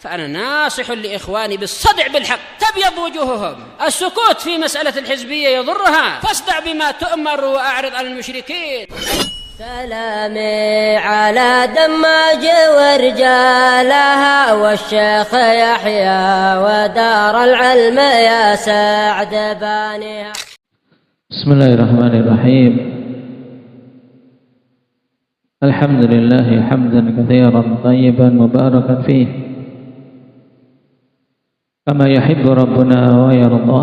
فأنا ناصح لإخواني بالصدع بالحق تبيض وجوههم. السكوت في مسألة الحزبية يضرها، فاصدع بما تؤمر وأعرض عن المشركين. سلامي على دماج ورجالها والشيخ يحيى ودار العلم يا سعد بانيها. بسم الله الرحمن الرحيم. الحمد لله حمدا كثيرا طيبا مباركا فيه كما يحب ربنا ويرضى.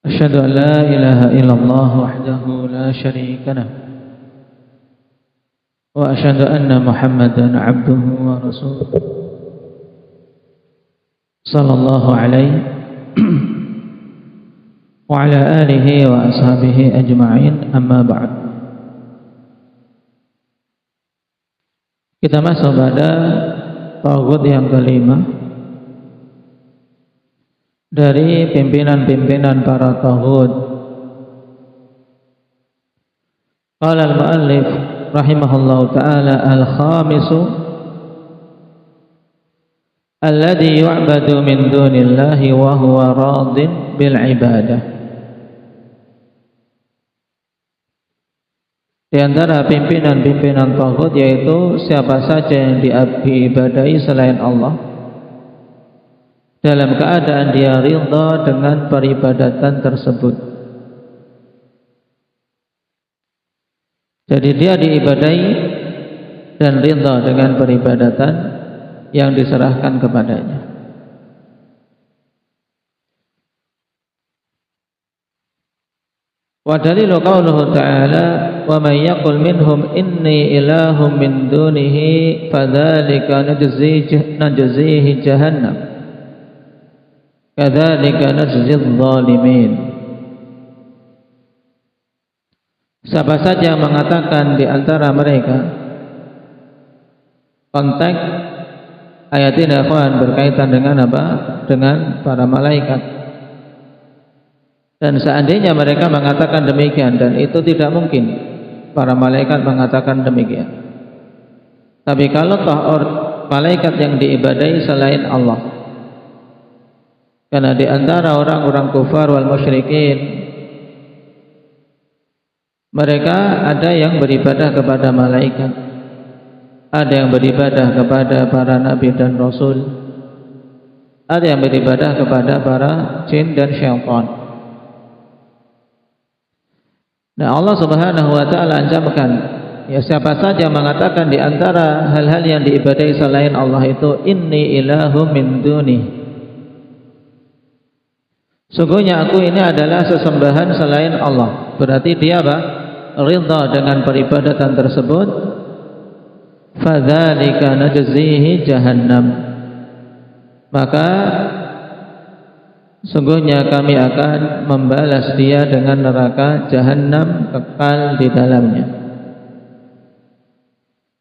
أشهد أن لا إله إلا الله وحده لا شريك له وأشهد أن محمدا عبده ورسوله صلى الله عليه وعلى آله وأصحابه أجمعين. أما بعد. Kita masuk pada taghut yang kelima dari pimpinan-pimpinan para taghut. Qala al-muallif rahimahullahu ta'ala al-khamisu alladhi yu'badu min dunillahi wa huwa radin bil ibadah. Di antara pimpinan-pimpinan taghut yaitu siapa saja yang diibadahi selain Allah dalam keadaan dia ridha dengan peribadatan tersebut. Jadi dia diibadahi dan ridha dengan peribadatan yang diserahkan kepadanya. Wa dalilu qauluhu ta'ala wa man yaqul minhum inni ilahum min dunihi fadzalika najzihi jahannam kadzalika najzil zalimin. Siapa saja yang mengatakan di antara mereka, konteks ayat ini akan berkaitan dengan apa? Dengan para malaikat. Dan seandainya mereka mengatakan demikian, dan itu tidak mungkin para malaikat mengatakan demikian. Tapi kalau toh malaikat yang diibadahi selain Allah, karena di antara orang-orang kufar wal musyrikin mereka ada yang beribadah kepada malaikat, ada yang beribadah kepada para nabi dan rasul, ada yang beribadah kepada para jin dan syaitan. Nah, Allah Subhanahu wa taala ancamkan, ya siapa saja mengatakan di antara hal-hal yang diibadahi selain Allah itu inni ilahum min duni. Sungguhnya aku ini adalah sesembahan selain Allah. Berarti dia apa? Ridha dengan peribadatan tersebut. Fadzalika najzihi jahannam. Maka sungguhnya kami akan membalas dia dengan neraka Jahannam kekal di dalamnya.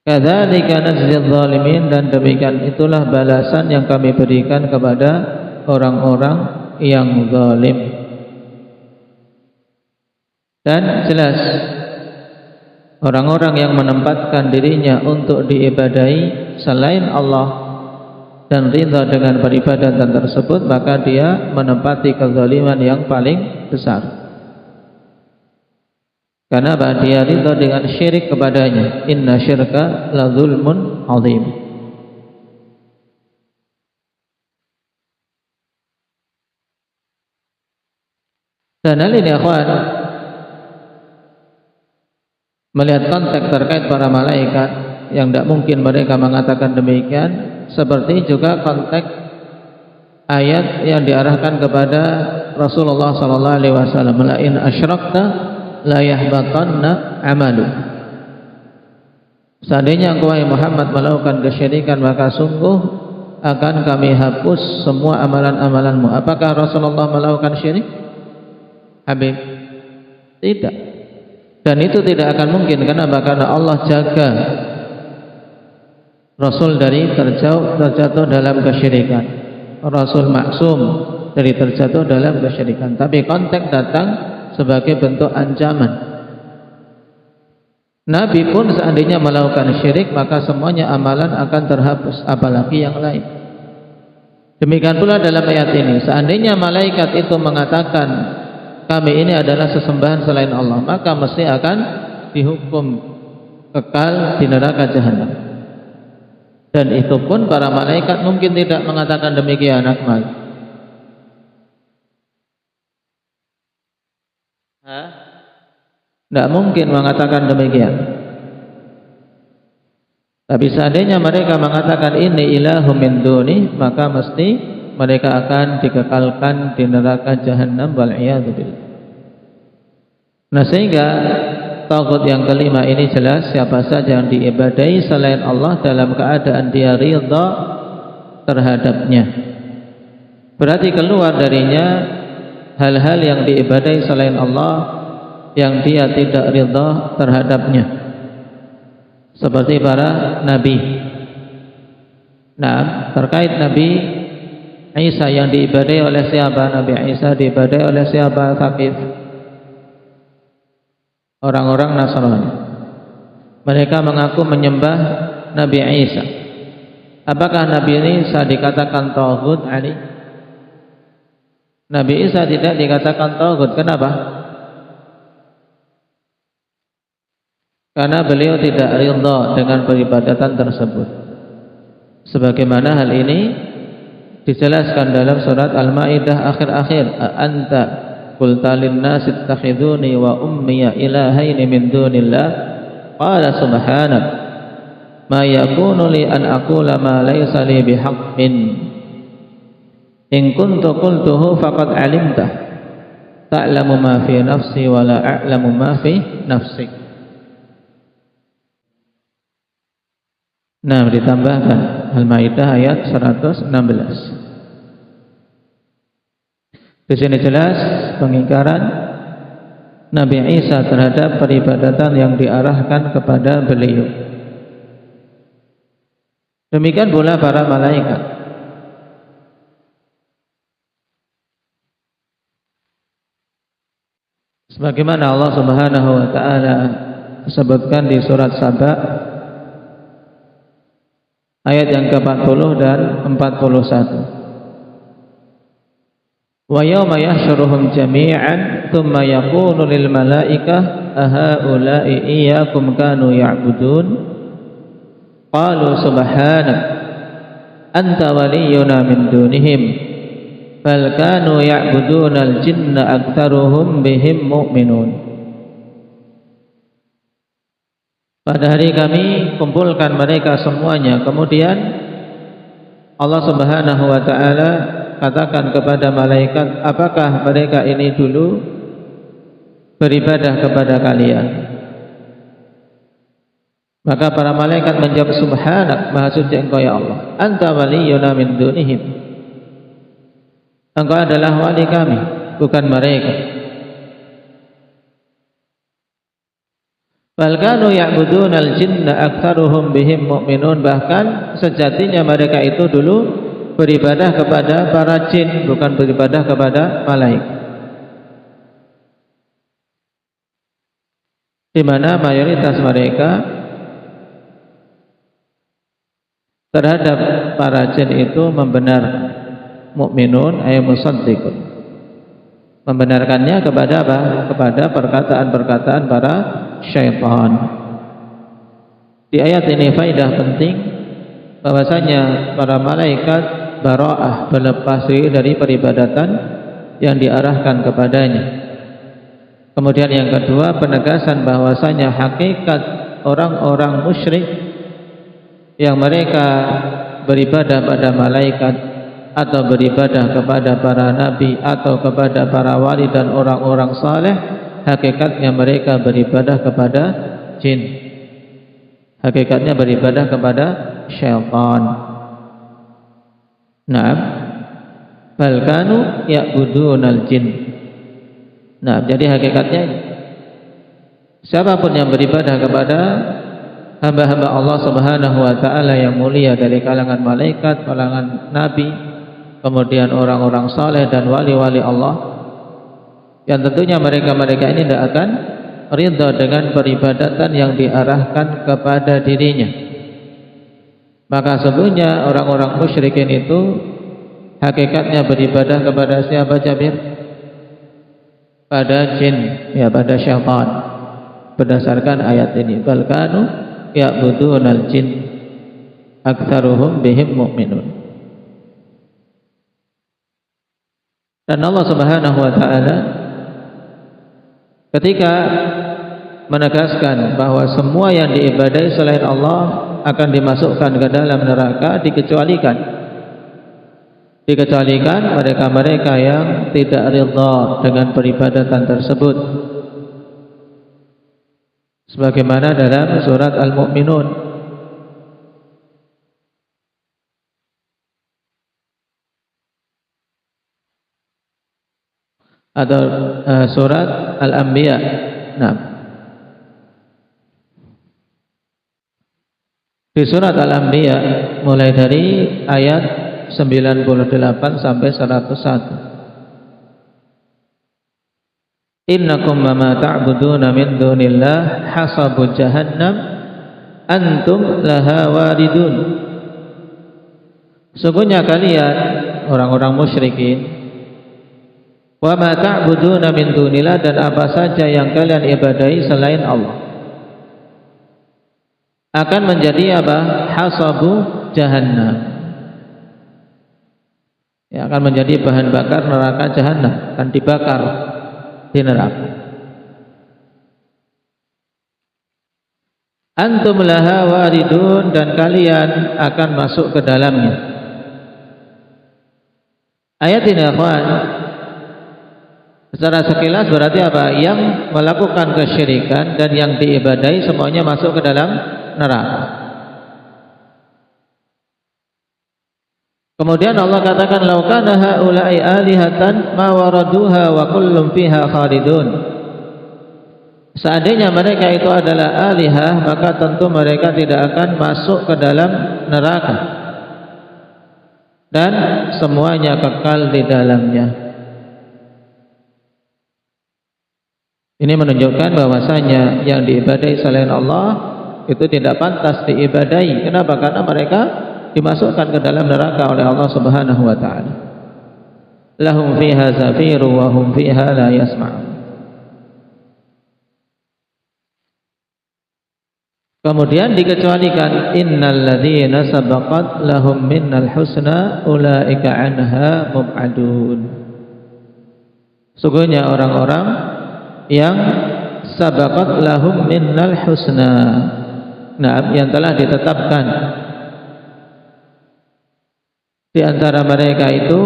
Kadzalika najzil zalimin, dan demikian itulah balasan yang kami berikan kepada orang-orang yang zalim. Dan jelas orang-orang yang menempatkan dirinya untuk diibadahi selain Allah dan ridha dengan peribadatan tersebut, maka dia menempati kezaliman yang paling besar. Karena dia ridha dengan syirik kepadanya. Inna syirka la zulmun azim. Dan hal ini akhwan, melihat konteks terkait para malaikat yang tidak mungkin mereka mengatakan demikian, seperti juga konteks ayat yang diarahkan kepada Rasulullah sallallahu alaihi wasallam, la in asyrakta la yahbatanna amalu. Seandainya engkau Muhammad melakukan kesyirikan, maka sungguh akan kami hapus semua amalan-amalanmu. Apakah Rasulullah melakukan syirik? Habib, tidak. Dan itu tidak akan mungkin. Kenapa? Karena Allah jaga Rasul dari terjatuh dalam kesyirikan. Rasul maksum dari terjatuh dalam kesyirikan. Tapi konteks datang sebagai bentuk ancaman. Nabi pun seandainya melakukan syirik, maka semuanya amalan akan terhapus, apalagi yang lain. Demikian pula dalam ayat ini, seandainya malaikat itu mengatakan kami ini adalah sesembahan selain Allah, maka mesti akan dihukum kekal di neraka jahanam. Dan itu pun para malaikat mungkin tidak mengatakan demikian, Akmal. Tidak mungkin mengatakan demikian. Tapi seandainya mereka mengatakan ini ilahu min duni, maka mesti mereka akan dikekalkan di neraka jahanam, wal'iyadzu billah. Nah, sehingga taghut yang kelima ini jelas, siapa saja yang diibadahi selain Allah dalam keadaan dia ridha terhadapnya, berarti keluar darinya hal-hal yang diibadahi selain Allah yang dia tidak ridha terhadapnya, seperti para nabi. Nah, terkait Nabi Isa yang diibadahi oleh siapa? Nabi Isa diibadahi oleh siapa? Thaqif, orang-orang Nasrani. Mereka mengaku menyembah Nabi Isa. Apakah Nabi Isa dikatakan taghut, Ali? Nabi Isa tidak dikatakan taghut. Kenapa? Karena beliau tidak ridha dengan peribadatan tersebut. Sebagaimana hal ini dijelaskan dalam surat Al-Maidah akhir-akhir, anta qulta lin-nasi ittakhiduni wa ummiya ilahaini min dunillah qala subhanak ma yakunu li an aqula ma laysa li bihaqqin in kuntu qultuhu faqad alimtah ta'lamu ma fi nafsi wa la a'lamu ma fi nafsik. Nah, ditambahkan Al-Maidah ayat 116. Di sini jelas pengingkaran Nabi Isa terhadap peribadatan yang diarahkan kepada beliau. Demikian pula para malaikat. Sebagaimana Allah Subhanahu wa taala sebutkan di surat Saba ayat yang ke-40 dan 41. Wa yawma yahsyuruhum jami'an thumma yaqulu lil malaikah ahaula'i iyyakum kanu ya'budun qalu subhanak anta waliyuna min dunihim bal kanu ya'budunal jinna aktsaruhum bihim mu'minun. Pada hari kami kumpulkan mereka semuanya, kemudian Allah Subhanahu wa taala katakan kepada malaikat, apakah mereka ini dulu beribadah kepada kalian? Maka para malaikat menjawab, subhanak, maha suci engkau ya Allah, anta waliyuna min dunihim, engkau adalah wali kami, bukan mereka. Bal kanu ya'budunal jinna aktsaruhum bihim mu'minun, bahkan sejatinya mereka itu dulu beribadah kepada para jin, bukan beribadah kepada malaikat. Di mana mayoritas mereka terhadap para jin itu membenarkan, mukminun ay musaddiqun, membenarkannya kepada apa? Kepada perkataan-perkataan para syaitan. Di ayat ini faedah penting bahwasanya para malaikat bara'ah, berlepas diri dari peribadatan yang diarahkan kepadanya. Kemudian yang kedua, penegasan bahwasanya hakikat orang-orang musyrik yang mereka beribadah pada malaikat atau beribadah kepada para nabi atau kepada para wali dan orang-orang saleh, hakikatnya mereka beribadah kepada jin, hakikatnya beribadah kepada syaitan. Naam, bal kanu ya'budunal jin. Nah, jadi hakikatnya siapapun yang beribadah kepada hamba-hamba Allah Subhanahu wa taala yang mulia dari kalangan malaikat, kalangan nabi, kemudian orang-orang saleh dan wali-wali Allah, yang tentunya mereka ini tidak akan ridha dengan peribadatan yang diarahkan kepada dirinya. Maka sesungguhnya orang-orang musyrikin itu hakikatnya beribadah kepada siapa, Jabir? Pada jin, ya, pada syaitan. Berdasarkan ayat ini, bal kanu ya'budunal jin aktsaruhum bihim mu'minun. Dan Allah Subhanahu wa taala ketika menegaskan bahwa semua yang diibadahi selain Allah akan dimasukkan ke dalam neraka, dikecualikan mereka-mereka yang tidak ridha dengan peribadatan tersebut, sebagaimana dalam surat Al-Mu'minun atau surat Al-Anbiya. Nah, di surat Al-Anbiya mulai dari ayat 98 sampai 101. Innakum ma ta'buduna min dunillah hasabu jahannam antum laha waridun. Sesungguhnya kalian orang-orang musyrikin, wa ma ta'buduna min dunillah, dan apa saja yang kalian ibadahi selain Allah, akan menjadi apa? Hasabu jahannam, ya, akan menjadi bahan bakar neraka jahannam, akan dibakar di neraka. Antum laha waridun, dan kalian akan masuk ke dalamnya. Ayat ini, akhwan, secara sekilas berarti apa? Yang melakukan kesyirikan dan yang diibadahi semuanya masuk ke dalam neraka. Kemudian Allah katakan, "Lau kana haula'i alihatan ma waraduha wa kullum fiha khalidun." Seandainya mereka itu adalah alihah, maka tentu mereka tidak akan masuk ke dalam neraka dan semuanya kekal di dalamnya. Ini menunjukkan bahwasanya yang diibadahi selain Allah itu tidak pantas diibadahi. Kenapa? Karena mereka dimasukkan ke dalam neraka oleh Allah Subhanahu wa taala. Lahum fiha zafiru wa hum fiha la yasma'un. Kemudian dikecualikan, innal ladzina sabaqat lahum minnal husna ulaika anha mub'adun. Sungguhnya orang-orang yang sabaqat lahum minnal husna, nah, yang telah ditetapkan di antara mereka itu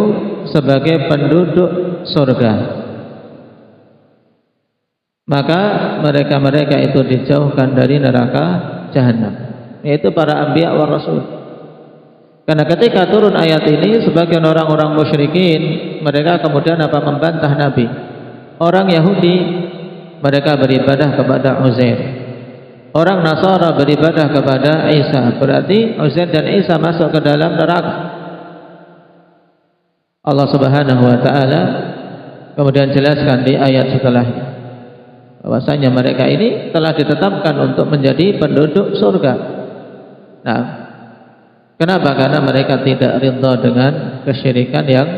sebagai penduduk surga, maka mereka-mereka itu dijauhkan dari neraka jahanam, yaitu para anbiya wa rasul. Karena ketika turun ayat ini, sebagian orang-orang musyrikin mereka kemudian apa? Membantah Nabi. Orang Yahudi mereka beribadah kepada Uzair, orang Nasara beribadah kepada Isa, berarti Uzair dan Isa masuk ke dalam neraka. Allah Subhanahu wa taala kemudian jelaskan di ayat setelahnya bahwasanya mereka ini telah ditetapkan untuk menjadi penduduk surga. Nah, kenapa? Karena mereka tidak ridha dengan kesyirikan yang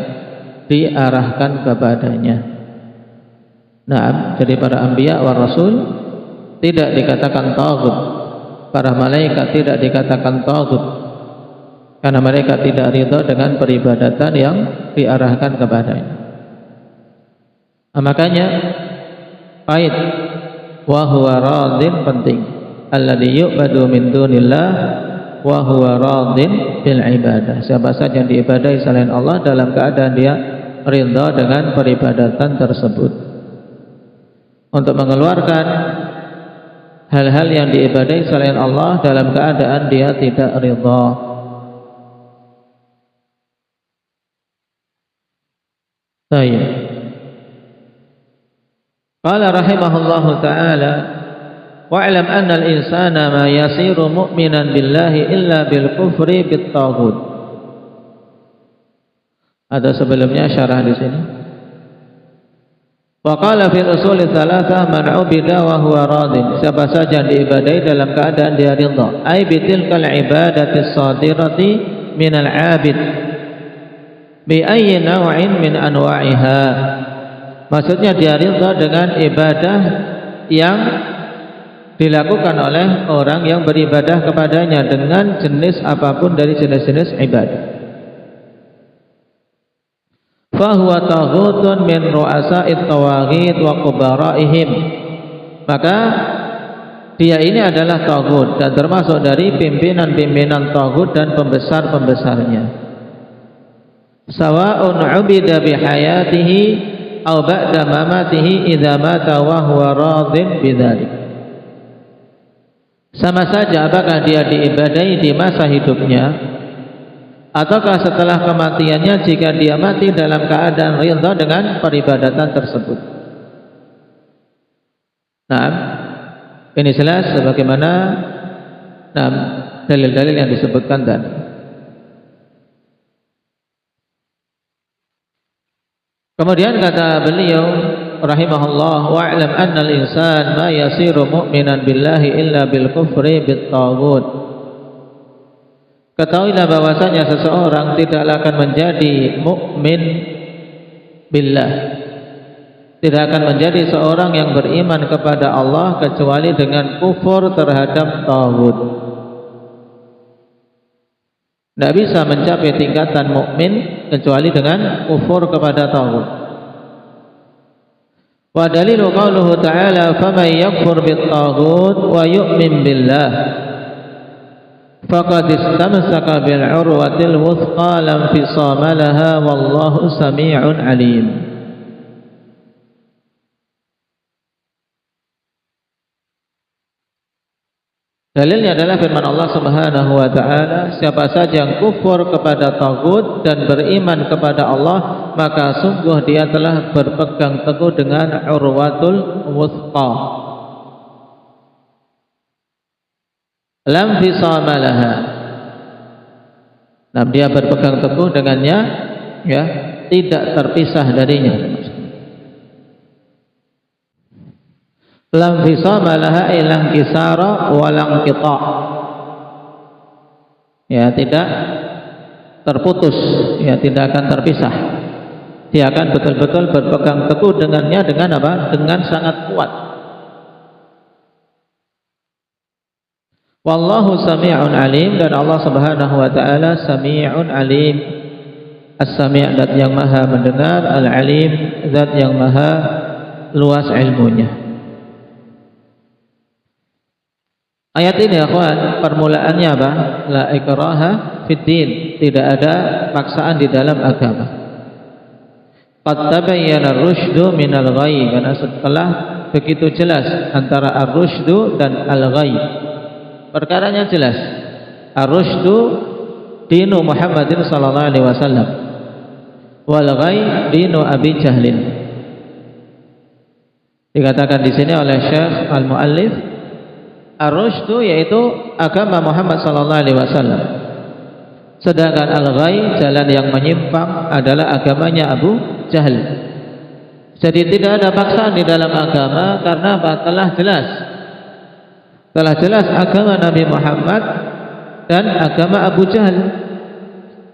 diarahkan kepadanya. Nah, jadi para anbiya wa rasul tidak dikatakan taghut, para malaikat tidak dikatakan taghut, karena mereka tidak ridha dengan peribadatan yang diarahkan kepadanya. Nah, makanya Qaid wa huwa radin penting. Alladzi yu'badu min dunillah wa huwa radin bil ibadah. Siapa saja yang diibadahi selain Allah dalam keadaan dia ridha dengan peribadatan tersebut. Untuk mengeluarkan hal-hal yang diibadahi selain Allah dalam keadaan dia tidak ridha. Baik. Qala rahimahullahu ta'ala, wa'lam anna al-insana ma yasiru mu'minan billahi illa bil kufri bit taghut. Ada sebelumnya syarah di sini. Wa qala fil usul tsalatsah man 'ubida wa huwa radin, siapa saja diibadahi dalam keadaan dia ridha, ai bitilkal ibadati shadirati minal 'abid bi ayyi naw'in min anwa'iha. Maksudnya dia ridha dengan ibadah yang dilakukan oleh orang yang beribadah kepadanya dengan jenis apapun dari jenis-jenis ibadah. Fahuwa taghutun min ru'asa'it tawaghit wa kubara'ihim, maka dia ini adalah taghut dan termasuk dari pimpinan-pimpinan taghut dan pembesar-pembesarnya. Sawa'un 'ubida bihayatihi aw ba'da mamatihi idza mata wa huwa radin bidzalik. Sama saja apakah dia diibadahi di masa hidupnya ataukah setelah kematiannya jika dia mati dalam keadaan ridha dengan peribadatan tersebut. Nah, ini jelas sebagaimana dalil-dalil yang disebutkan tadi. Kemudian kata beliau rahimahullah, wa'lam anna al-insan ma yasiru mu'minan billahi illa bil kufri bit taghut. Ketahuilah bahwasanya seseorang tidaklah akan menjadi mukmin billah, tidak akan menjadi seorang yang beriman kepada Allah kecuali dengan kufur terhadap taghut. Tidak bisa mencapai tingkatan mukmin kecuali dengan kufur kepada taghut. Wa dalilu qauluhu ta'ala faman yakfur bit taghut wa yu'min billah faqad istamsaka bil 'urwatil wuthqa lam fisama laha wallahu samii'un 'alim. Dalilnya adalah firman Allah Subhanahu wa taala, siapa saja yang kufur kepada taghut dan beriman kepada Allah, maka sungguh dia telah berpegang teguh dengan urwatul wuthqa. Lam fisama laha. Nah, dia berpegang teguh dengannya, ya, tidak terpisah darinya. Lam fisama laha ilang kisara walang qita. Ya, tidak terputus, ya, tidak akan terpisah. Dia akan betul-betul berpegang teguh dengannya dengan apa? Dengan sangat kuat. Wallahu sami'un alim, dan Allah Subhanahu wa taala sami'un alim. As-sami' zat yang maha mendengar, al-alim zat yang maha luas ilmunya. Ayat ini akhwan, permulaannya apa? La ikraha fid din, tidak ada paksaan di dalam agama. Qad tabayyana ar-rusydu minal ghayy, karena setelah begitu jelas antara ar-rusydu dan al-ghayy. Perkaranya jelas. Ar-rusydu dinu Muhammadin sallallahu alaihi wasallam, wal ghayy dinu Abi Jahlin. Dikatakan di sini oleh Syekh Al-Muallif, ar-rusydu yaitu agama Muhammad sallallahu alaihi wasallam. Sedangkan al-ghayy, jalan yang menyimpang, adalah agamanya Abu Jahal. Jadi tidak ada paksaan di dalam agama, karena apa? Telah jelas agama Nabi Muhammad dan agama Abu Jahal.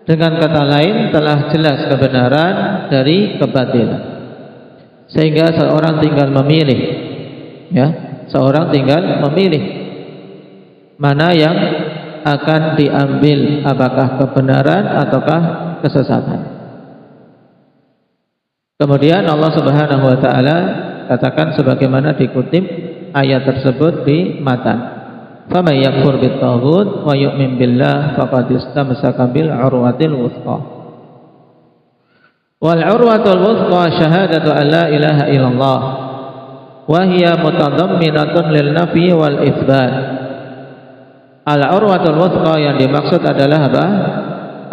Dengan kata lain, telah jelas kebenaran dari kebatilan. Sehingga seorang tinggal memilih, ya, seorang tinggal memilih mana yang akan diambil, apakah kebenaran ataukah kesesatan. Kemudian Allah Subhanahu wa taala katakan sebagaimana dikutip ayat tersebut di matan, faman yakfur bit taghut wa yu'min billah faqad istamsaka bil 'urwatil wuthqa. Wal 'urwatul wuthqa syahadatu an la ilaha illallah wa hiya mutadamminatun lil nafyi wal itsbat. Al 'urwatul wuthqa yang dimaksud adalah apa?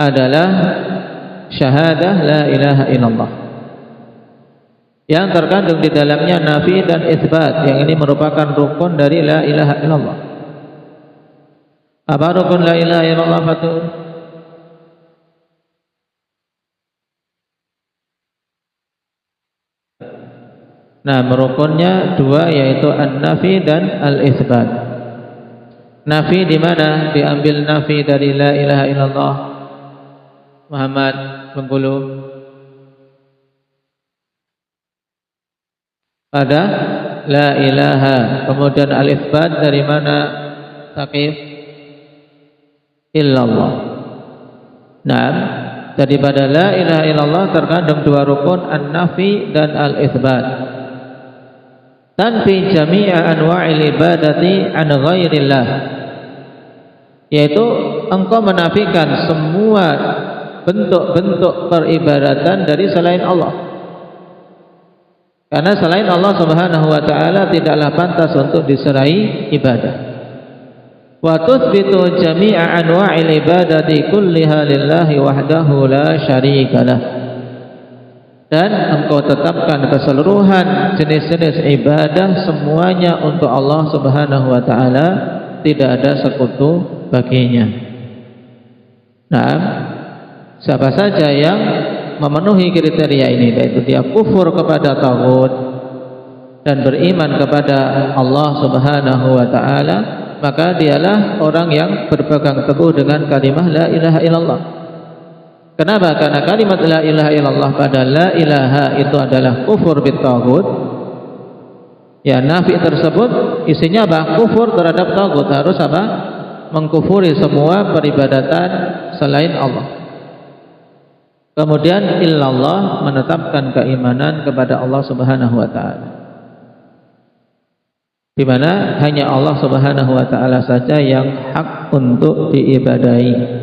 Adalah syahadah la ilaha illallah, yang terkandung di dalamnya nafi dan itsbat, yang ini merupakan rukun dari la ilaha illallah. Apa rukun la ilaha illallah itu? Nah, rukunnya dua, yaitu an-nafi dan al-itsbat. Nafi di mana? Diambil nafi dari la ilaha illallah. Muhammad Bengkulu. Pada la ilaha. Kemudian al-itsbat dari mana? Taqif illallah. Nah, daripada la ilaha illallah terkandung dua rukun, an-nafi dan al-itsbat. Tanfi jami'a anwa'il ibadati an ghairillah, yaitu engkau menafikan semua bentuk-bentuk peribadatan dari selain Allah, karena selain Allah Subhanahu wa ta'ala tidaklah pantas untuk diserai ibadah. Wa tuthbitu jami'a anwa'il ibadati kulliha lillahi wahdahu la syarikalah, dan engkau tetapkan keseluruhan jenis-jenis ibadah semuanya untuk Allah Subhanahu wa ta'ala, tidak ada sekutu baginya. Nah, siapa saja yang memenuhi kriteria ini, yaitu dia kufur kepada taghut dan beriman kepada Allah Subhanahu wa ta'ala, maka dialah orang yang berpegang teguh dengan kalimat la ilaha illallah. Kenapa? Karena kalimat la ilaha illallah pada la ilaha itu adalah kufur bitaghut. Ya, nafi tersebut isinya apa? Kufur terhadap taghut. Harus apa? Mengkufuri semua peribadatan selain Allah. Kemudian illallah, menetapkan keimanan kepada Allah Subhanahu wa ta'ala, di mana hanya Allah Subhanahu wa ta'ala saja yang hak untuk diibadahi.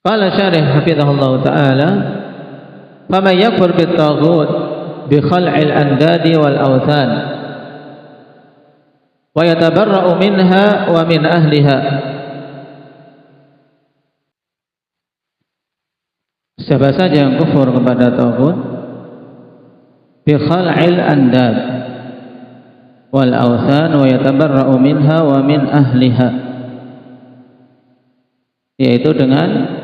Qala syarih hafizahullah ta'ala, faman yakfur bit-taghut bi khal'il andadi wal awthan wa yatabarra'u minha wa min ahliha. Siapa saja yang kufur kepada taghut bi khal'il andad wal awthan wa yatabarra'u minha wa min ahliha, yaitu dengan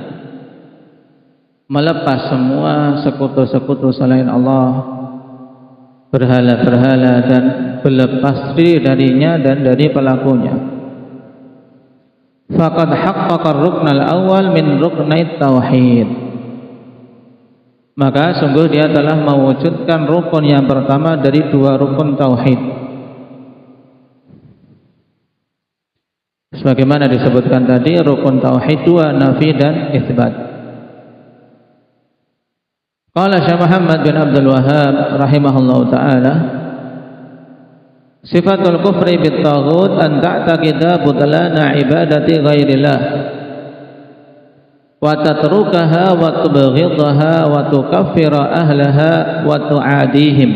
melepas semua sekutu-sekutu selain Allah, berhala-berhala, dan berlepas diri darinya dan dari pelakunya. Faqad haqqaqa ar-ruknal awal min ruknait tauhid, maka sungguh dia telah mewujudkan rukun yang pertama dari dua rukun tauhid, sebagaimana disebutkan tadi. Rukun tauhid dua, nafi dan itsbat. Qala Syekh Muhammad bin Abdul Wahhab rahimahullahu ta'ala, sifatul kufri bit taghut an ta'taqida butlana ibadati ghairillah wa tatrukaha wa tubghidhaha wa tukaffira ahlaha wa tu'adihim.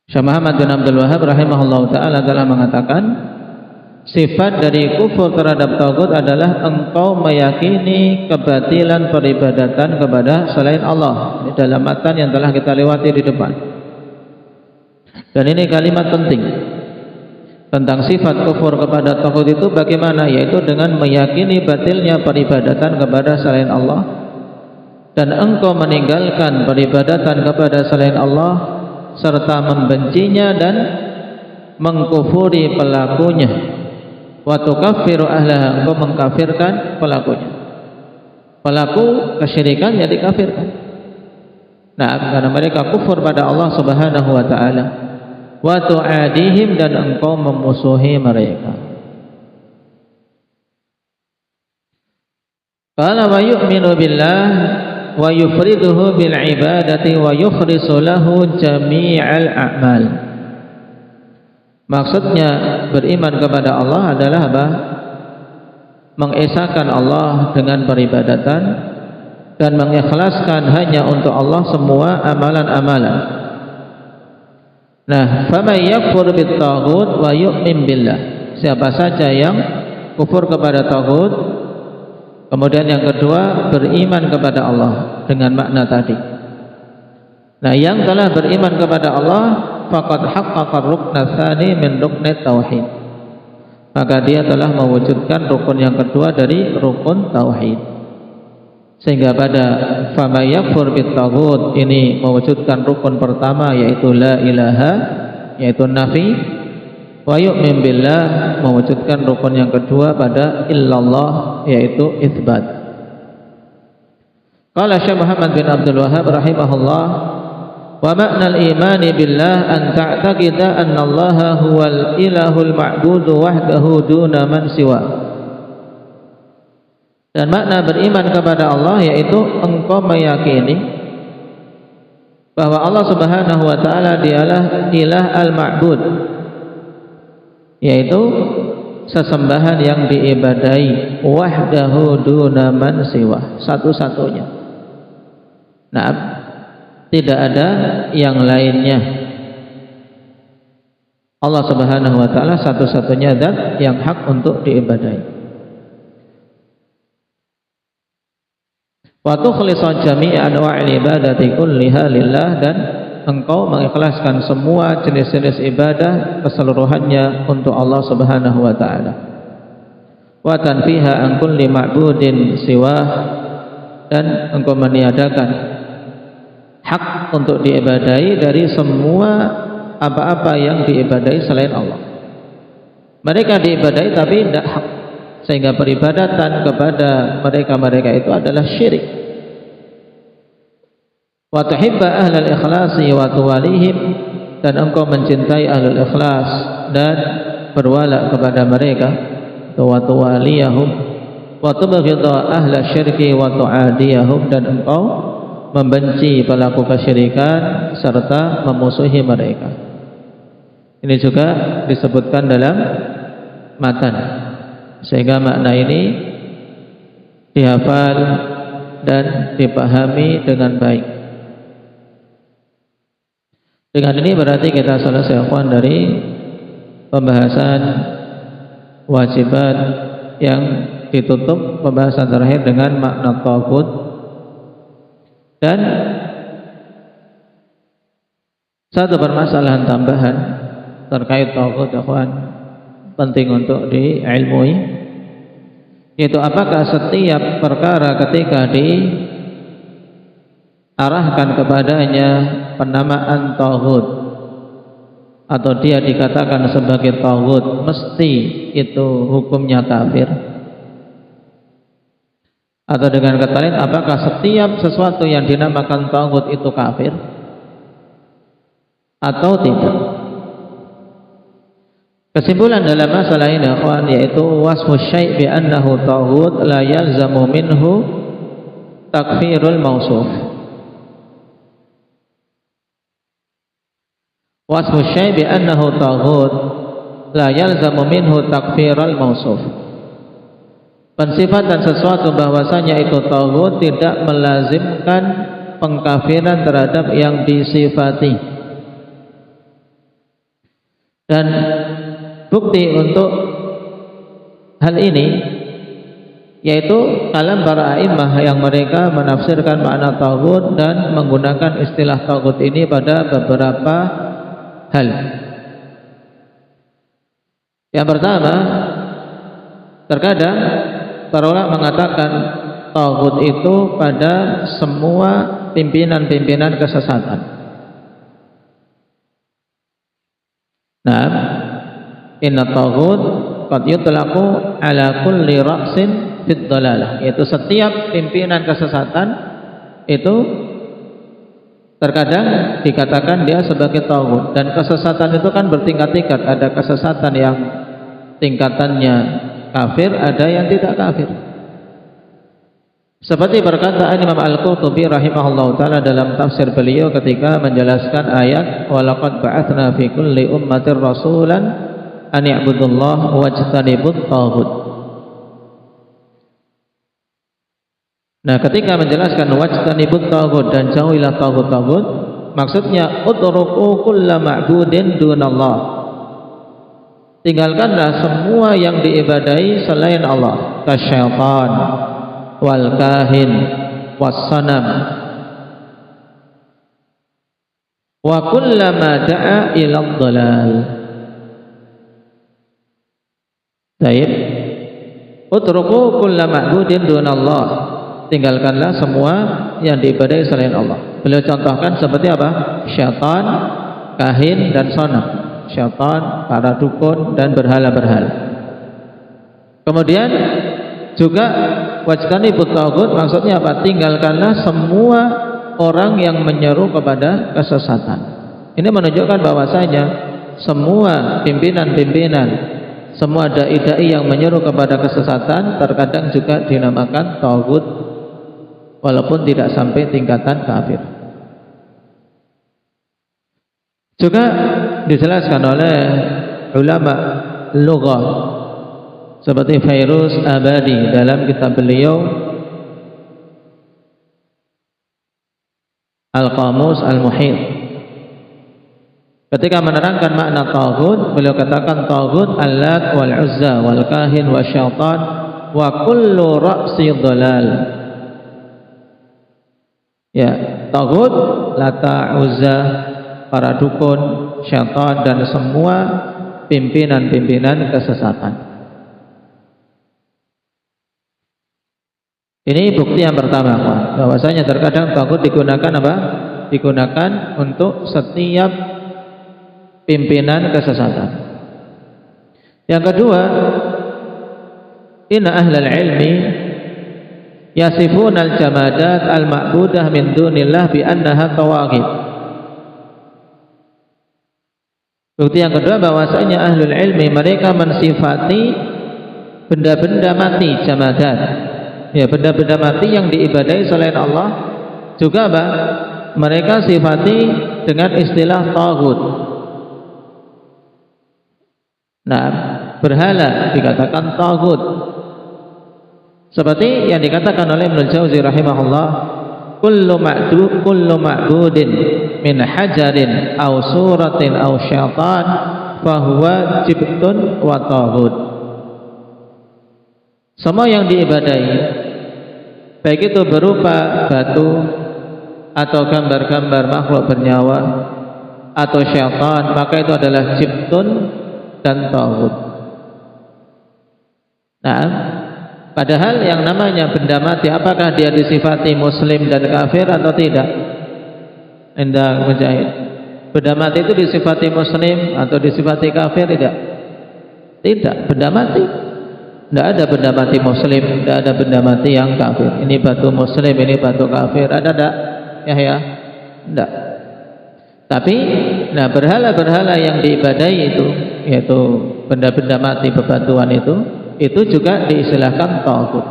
Syekh Muhammad bin Abdul Wahhab rahimahullahu ta'ala telah mengatakan, sifat dari kufur terhadap taghut adalah engkau meyakini kebatilan peribadatan kepada selain Allah. Ini dalam matan yang telah kita lewati di depan. Dan ini kalimat penting tentang sifat kufur kepada taghut itu bagaimana, yaitu dengan meyakini batilnya peribadatan kepada selain Allah, dan engkau meninggalkan peribadatan kepada selain Allah serta membencinya dan mengkufuri pelakunya. Wa tukaffiru ahlaha, engkau mengkafirkan pelakunya. Pelaku kesyirikan ya dikafirkan. Nah, karena mereka kufur pada Allah Subhanahu wa ta'ala. Wa tu'adihim, dan engkau memusuhi mereka. Qala wa yu'minu billah wa yufriduhu bil ibadati wa yukhrisu lahu jami'al a'mal. Maksudnya beriman kepada Allah adalah apa? Mengesahkan Allah dengan peribadatan dan mengikhlaskan hanya untuk Allah semua amalan-amalan. Nah, faman yakfur bit taghut wa yu'min billah, siapa saja yang kufur kepada taghut, kemudian yang kedua beriman kepada Allah dengan makna tadi, Nah, yang telah beriman kepada Allah faqad haqqaqa rukna tsani min ruknit tauhid, maka dia telah mewujudkan rukun yang kedua dari rukun tauhid. Sehingga pada fama yakfur bit taghut ini mewujudkan rukun pertama, yaitu la ilaha, yaitu nafi, wa yu'min billah mewujudkan rukun yang kedua pada illallah, yaitu itsbat. Qala Syekh Muhammad bin Abdul Wahhab rahimahullah, wa ma'nal imani billah an ta'taqida anna allaha huwal ilahul ma'budu wahdahu duna man siwa. Dan makna beriman kepada Allah yaitu engkau meyakini bahwa Allah Subhanahu wa taala dialah ilah al-ma'bud, yaitu sesembahan yang diibadahi, wahdahu duna man siwa, satu-satunya. Nah, tidak ada yang lainnya. Allah Subhanahu wa taala satu-satunya zat yang hak untuk diibadahi. Wa tukhlisa jami'a anwa'il ibadati kulliha lillah, dan engkau mengikhlaskan semua jenis-jenis ibadah keseluruhannya untuk Allah Subhanahu wa taala. Wa tanfiha an kulli ma'budin siwah, dan engkau meniadakan hak untuk diibadahi dari semua apa-apa yang diibadahi selain Allah. Mereka diibadahi tapi tidak hak, sehingga peribadatan kepada mereka-mereka itu adalah syirik. Wa tuhibba ahlal ikhlasi wa tuwalihim, dan engkau mencintai ahlul ikhlas dan berwala kepada mereka, wa tuwaliyahum, wa tubghidha ahla syirki wa tu'adiyahum, dan engkau membenci pelaku kesyirikan serta memusuhi mereka. Ini juga disebutkan dalam matan, sehingga makna ini dihafal dan dipahami dengan baik. Dengan ini berarti kita selesai dari pembahasan wajibat yang ditutup pembahasan terakhir dengan makna taghut. Dan satu permasalahan tambahan terkait taghut, ikhwan, penting untuk diilmui, yaitu apakah setiap perkara ketika diarahkan kepadanya penamaan taghut atau dia dikatakan sebagai taghut, mesti itu hukumnya kafir? Atau dengan kata lain, apakah setiap sesuatu yang dinamakan taghut itu kafir atau tidak? Kesimpulan dalam masalah ini, ikhwan, yaitu wasfu syai' bi annahu taghut la yalzamu minhu takfirul mausuf. Wasfu syai' bi annahu taghut la yalzamu minhu takfirul mausuf. Pensifatan sesuatu bahwasanya itu taghut tidak melazimkan pengkafiran terhadap yang disifati. Dan bukti untuk hal ini yaitu kalam para a'immah yang mereka menafsirkan makna taghut dan menggunakan istilah taghut ini pada beberapa hal. Yang pertama, terkadang para ulama mengatakan taghut itu pada semua pimpinan-pimpinan kesesatan. Nah, inna taghut qad yutlaqu ala kulli ra'sin fid dhalalah, yaitu setiap pimpinan kesesatan itu terkadang dikatakan dia sebagai taghut. Dan kesesatan itu kan bertingkat-tingkat, ada kesesatan yang tingkatannya kafir, ada yang tidak kafir. Seperti perkataan Imam Al-Qurtubi rahimahullah ta'ala dalam tafsir beliau ketika menjelaskan ayat wa laqad ba'atsna fi kulli ummatin rasulan an i'budullaha wajtanibut taghut. Nah, ketika menjelaskan wajtanibut taghut dan jauhilah taghut-taghut, maksudnya utruku kulla ma'budin dunallah. Tinggalkanlah semua yang diibadahi selain Allah, kasyaitan wal kahin was sanam. wa kullama da'a ila dhalal. Baik. Utruku kulla ma'budin dunallah. Tinggalkanlah semua yang diibadahi selain Allah. Beliau contohkan seperti apa? Syaitan, kahin dan sonam. Syaitan, para dukun dan berhala-berhala. Kemudian juga wajtanibut taghut, maksudnya apa? Tinggalkanlah semua orang yang menyeru kepada kesesatan. Ini menunjukkan bahwasanya semua pimpinan-pimpinan, semua dai-dai yang menyeru kepada kesesatan terkadang juga dinamakan taghut, walaupun tidak sampai tingkatan kafir. Juga dijelaskan oleh ulama lughah seperti Fairuz Abadi dalam kitab beliau Al-Qamus Al-Muhit, ketika menerangkan makna taghut, beliau katakan taghut Al-Lat wal Uzza wal Kahin wa Syaitan wa kullu ra'si dhalal. Ya, taghut Lata, Uzza, para dukun, syaitan dan semua pimpinan-pimpinan kesesatan. Ini bukti yang pertama, bahwasanya terkadang taghut digunakan apa? Digunakan untuk setiap pimpinan kesesatan. Yang kedua, inna ahlal ilmi yasifuna al-jamadat al-ma'budah min dunillah bi annaha tawaghit. Bukti yang kedua bahwasanya ahlul ilmi mereka mensifati benda-benda mati, jamadat. Ya, benda-benda mati yang diibadahi selain Allah juga apa? Mereka sifati dengan istilah taghut. Nah, berhala dikatakan taghut. Seperti yang dikatakan oleh Ibnu Jauzi rahimahullah, kullu ma'budin min hajarin aw suratin aw syaitan fahuwa jibtun wa taghut. Semua yang diibadahi, baik itu berupa batu atau gambar-gambar makhluk bernyawa atau syaitan, maka itu adalah jibtun dan taghut. Nah, padahal yang namanya benda mati, apakah dia disifati muslim dan kafir atau tidak? Indah Mujahid, benda mati itu disifati muslim atau disifati kafir? Tidak. Tidak, benda mati. Tidak ada benda mati muslim, tidak ada benda mati yang kafir. Ini batu muslim, ini batu kafir. Ada tidak? Ya. Tidak. Tapi, nah, berhala-berhala yang diibadahi itu, yaitu benda-benda mati bebatuan itu juga diistilahkan taghut.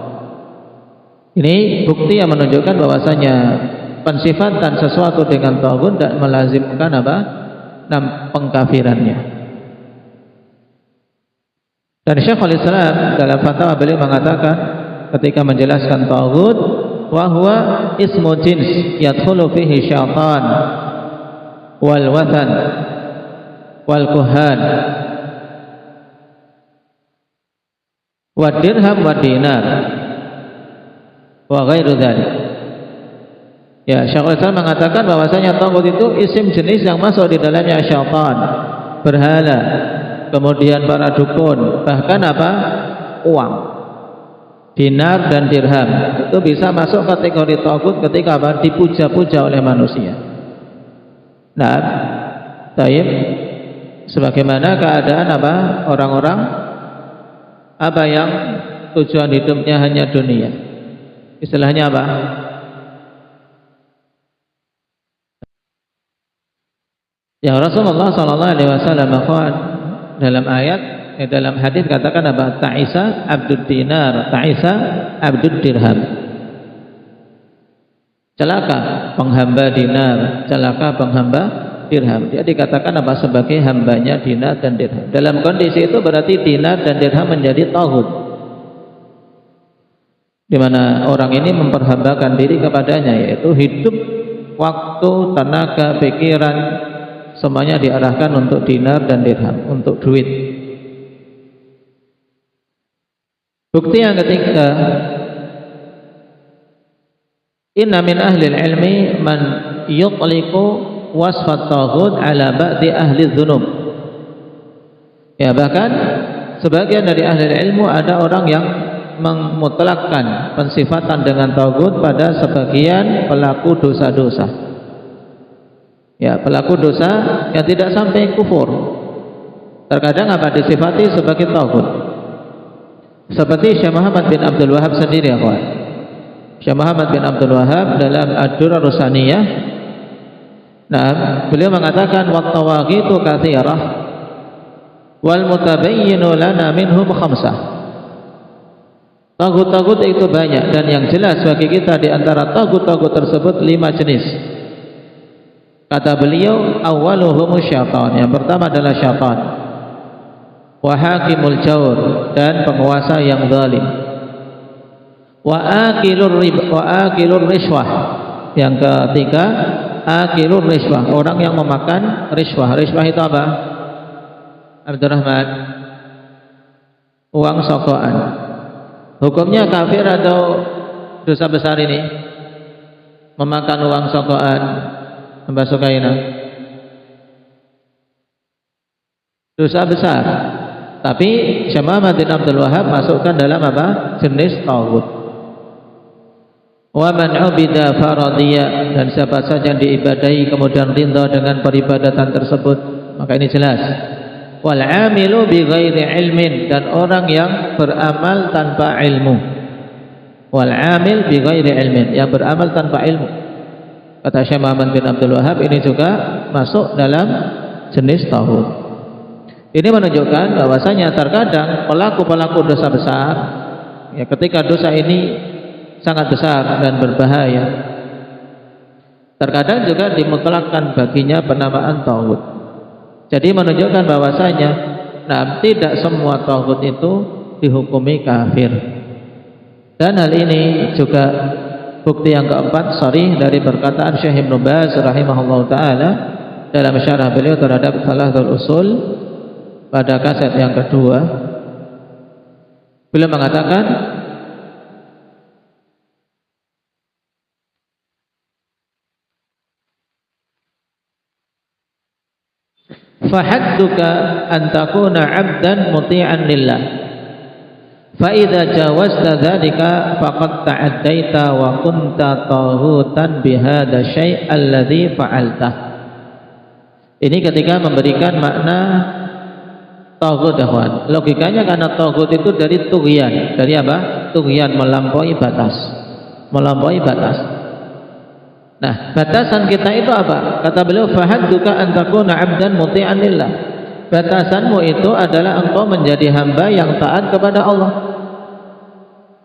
Ini bukti yang menunjukkan bahwasanya pensifatan sesuatu dengan taghut tidak melazimkan apa? Pengkafirannya. Dan Syekhul Islam dalam fatwa beliau mengatakan ketika menjelaskan taghut, wa huwa ismu jins yadkhulu fihi syaitan wal wathan wal kuhan wa dirham wa dinar wa ghairu dzalik. Ya, Syekhul Islam mengatakan bahwasanya taghut itu isim jenis yang masuk di dalamnya syaitan, berhala, kemudian para dukun, bahkan apa? Uang, dinar dan dirham. Itu bisa masuk kategori taghut ketika apa? Dipuja-puja oleh manusia. Nah, taib, sebagaimana keadaan apa? Orang-orang apa yang tujuan hidupnya hanya dunia. Istilahnya apa? Ya, Rasulullah sallallahu alaihi wasallam dalam ayat, dalam hadis katakan apa? Ta'isa abdud dinar, ta'isa abdud dirham. Celaka penghamba dinar, celaka penghamba dirham. Dia dikatakan apa? Sebagai hambanya dinar dan dirham. Dalam kondisi itu berarti dinar dan dirham menjadi taghut, di mana orang ini memperhambakan diri kepadanya, yaitu hidup, waktu, tenaga, pikiran, semuanya diarahkan untuk dinar dan dirham, untuk duit. Bukti yang ketiga, inna min ahlil ilmi man yutliqu wasfat taghut ala ba'di ahli dzunub. Ya, bahkan sebagian dari ahli ilmu ada orang yang memutlakkan pensifatan dengan taghut pada sebagian pelaku dosa-dosa. Ya, pelaku dosa yang tidak sampai kufur. Terkadang apa disifati sebagai taghut. Seperti Syekh Muhammad bin Abdul Wahab sendiri, ya kawan. Syekh Muhammad bin Abdul Wahab dalam Ad-Durar Rusaniyah, nah, beliau mengatakan wa tawaghitu katsirah wal mutabayyinu lana minhum khamsah. Taghut-taghut itu banyak dan yang jelas bagi kita di antara taghut-taghut tersebut 5 jenis. Kata beliau, awwaluhum syaitan. Yang pertama adalah syaitan. Wa hakimul jawr, dan penguasa yang zalim. Wa akilur rishwah. Yang ketiga, akilur rishwah, orang yang memakan rishwah. Rishwah itu apa? Abdurrahman, uang sokoan. Hukumnya kafir atau dosa besar ini? Memakan uang sokoan, Mbak Sukaina? Dosa besar. Tapi Syekh Muhammad bin Abdul Wahab masukkan dalam apa? Jenis taghut. Wa man ubida faradiyya, dan siapa saja yang diibadahi kemudian ridha dengan peribadatan tersebut, maka ini jelas. Wal amilu bi ghairi ilmin, dan orang yang beramal tanpa ilmu. Wal amil bi ghairi ilmin, yang beramal tanpa ilmu. Kata Syekh Muhammad bin Abdul Wahab, ini juga masuk dalam jenis taghut. Ini menunjukkan bahwasanya terkadang pelaku-pelaku dosa besar, ya, ketika dosa ini sangat besar dan berbahaya, terkadang juga dimutlakkan baginya penamaan taghut. Jadi menunjukkan bahwasanya tidak semua taghut itu dihukumi kafir. Dan hal ini juga bukti yang keempat sharih dari perkataan Syekh Ibnu Baz rahimahullah taala dalam syarah beliau terhadap Salatul Usul pada kaset yang kedua. Beliau mengatakan, fahadduka an takuna 'abdan muti'an lillah, fa idza jawazta dzalika faqad ta'addaita wa kunta taghutan bihadza syai' alladzi fa'alta. Ini ketika memberikan makna taghut, ikhwan. Logikanya karena taghut itu dari tughyan. Dari apa? Tughyan, melampaui batas. Melampaui batas. Nah, batasan kita itu apa? Kata beliau, fahadduka an takuna 'abdan muti'an lillah. Batasanmu itu adalah engkau menjadi hamba yang taat kepada Allah.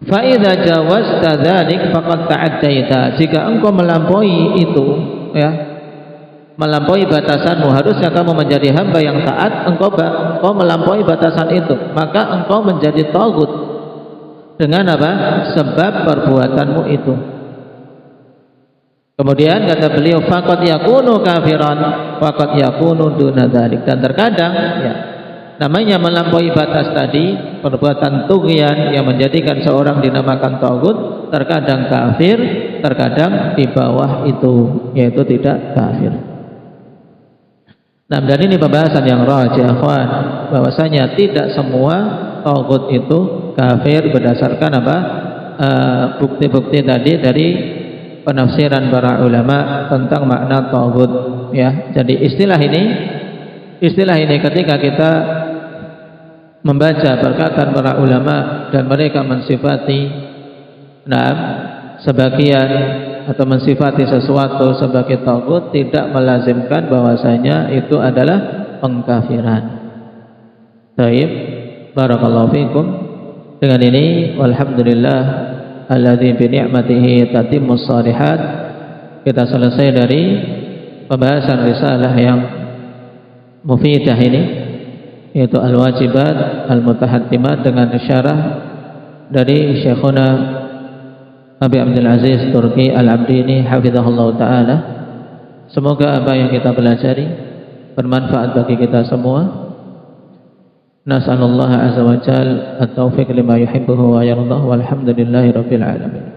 Fa idza jawazta dzalik faqad ta'addaita. Jika engkau melampaui itu, ya, melampaui batasanmu, harusnya kamu menjadi hamba yang taat, engkau melampaui batasan itu, maka engkau menjadi taghut dengan apa? Sebab perbuatanmu itu. Kemudian kata beliau, faqad yakunu kafiran, faqad yakunu duna dzalik. Dan terkadang, ya, namanya melampaui batas tadi, perbuatan tughyan yang menjadikan seorang dinamakan taghut, terkadang kafir, terkadang di bawah itu, yaitu tidak kafir. Nah, dan ini pembahasan yang rajih, ikhwan, bahwasanya tidak semua taghut itu kafir berdasarkan apa? Bukti-bukti tadi dari penafsiran para ulama tentang makna taghut, ya. Jadi istilah ini ketika kita membaca perkataan para ulama dan mereka mensifati sebagian atau mensifati sesuatu sebagai taghut, tidak melazimkan bahwasanya itu adalah pengkafiran. Baik, barakallahu fikum. Dengan ini, walhamdulillah alladzi bi ni'matihi tatimmus shalihat, kita selesai dari pembahasan risalah yang mufidah ini, yaitu al-wajibat al-mutahattimat, dengan syarah dari Syekhuna Abi Abdul Aziz Turki Al-Abdini hafizahullah ta'ala. Semoga apa yang kita pelajari bermanfaat bagi kita semua. Nas'alullah azza wa jalla at-taufiq lima yuhibbuhu wa yardah, walhamdulillahi rabbil alamin.